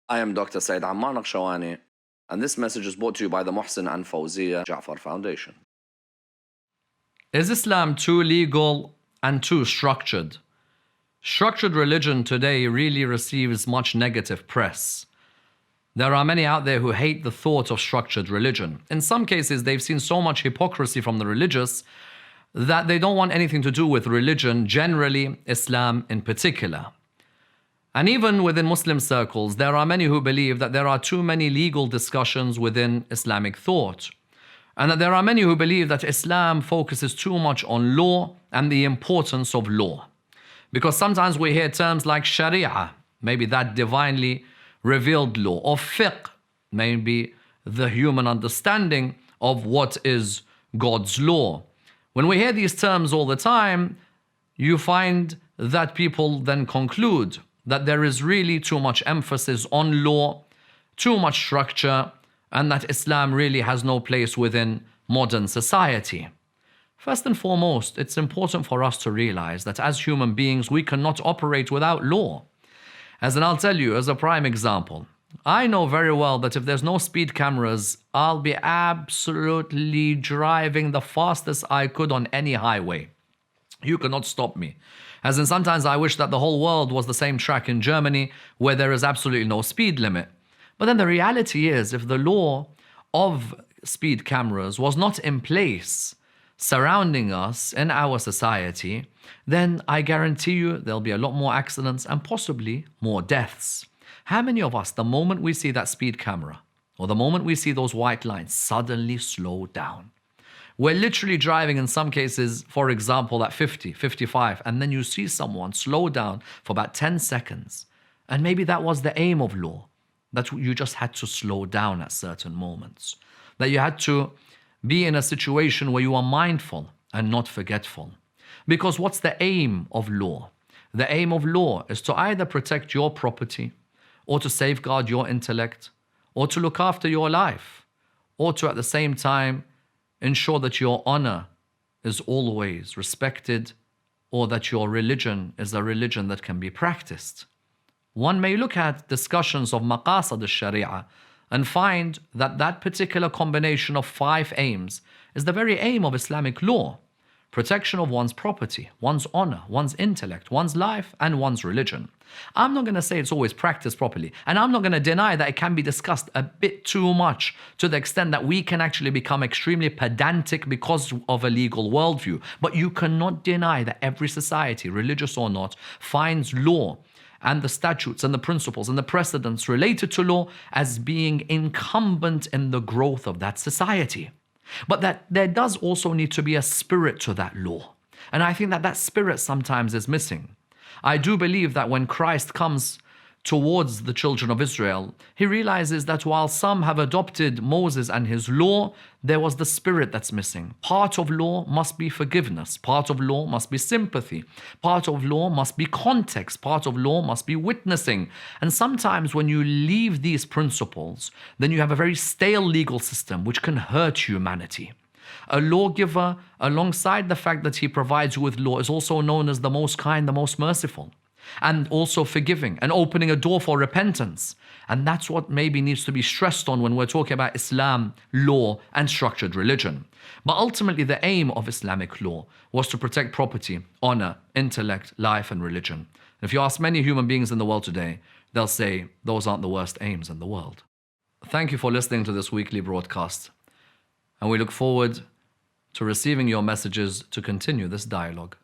I am Dr. Said Ammar Nakshawani, and this message is brought to you by the Muhsin and Fawziya Ja'far Foundation. Is Islam too legal and too structured? Structured religion today really receives much negative press. There are many out there who hate the thought of structured religion. In some cases, they've seen so much hypocrisy from the religious that they don't want anything to do with religion, generally, Islam in particular. And even within Muslim circles, there are many who believe that there are too many legal discussions within Islamic thought. And that there are many who believe that Islam focuses too much on law and the importance of law. Because sometimes we hear terms like Sharia, maybe that divinely revealed law, or fiqh, maybe the human understanding of what is God's law. When we hear these terms all the time, you find that people then conclude that there is really too much emphasis on law, too much structure, and that Islam really has no place within modern society. First and foremost, it's important for us to realize that as human beings, we cannot operate without law. I'll tell you, as a prime example, I know very well that if there's no speed cameras, I'll be absolutely driving the fastest I could on any highway. You cannot stop me. As in, sometimes I wish that the whole world was the same track in Germany where there is absolutely no speed limit. But then the reality is, if the law of speed cameras was not in place surrounding us in our society, then I guarantee you there'll be a lot more accidents and possibly more deaths. How many of us, the moment we see that speed camera or the moment we see those white lines, suddenly slow down? We're literally driving in some cases, for example, at 50, 55, and then you see someone slow down for about 10 seconds. And maybe that was the aim of law, that you just had to slow down at certain moments, that you had to be in a situation where you are mindful and not forgetful. Because what's the aim of law? The aim of law is to either protect your property, or to safeguard your intellect, or to look after your life, or to at the same time ensure that your honor is always respected, or that your religion is a religion that can be practiced. One may look at discussions of maqasid al-sharia and find that that particular combination of 5 aims is the very aim of Islamic law: protection of one's property, one's honor, one's intellect, one's life, and one's religion. I'm not going to say it's always practiced properly, and I'm not going to deny that it can be discussed a bit too much to the extent that we can actually become extremely pedantic because of a legal worldview. But you cannot deny that every society, religious or not, finds law and the statutes and the principles and the precedents related to law as being incumbent in the growth of that society. But that there does also need to be a spirit to that law. And I think that that spirit sometimes is missing. I do believe that when Christ comes towards the children of Israel, he realizes that while some have adopted Moses and his law, there was the spirit that's missing. Part of law must be forgiveness. Part of law must be sympathy. Part of law must be context. Part of law must be witnessing. And sometimes when you leave these principles, then you have a very stale legal system which can hurt humanity. A lawgiver, alongside the fact that he provides you with law, is also known as the most kind, the most merciful, and also forgiving and opening a door for repentance. And that's what maybe needs to be stressed on when we're talking about Islam, law, and structured religion. But ultimately, the aim of Islamic law was to protect property, honor, intellect, life, and religion. If you ask many human beings in the world today, they'll say those aren't the worst aims in the world. Thank you for listening to this weekly broadcast, and we look forward to receiving your messages to continue this dialogue.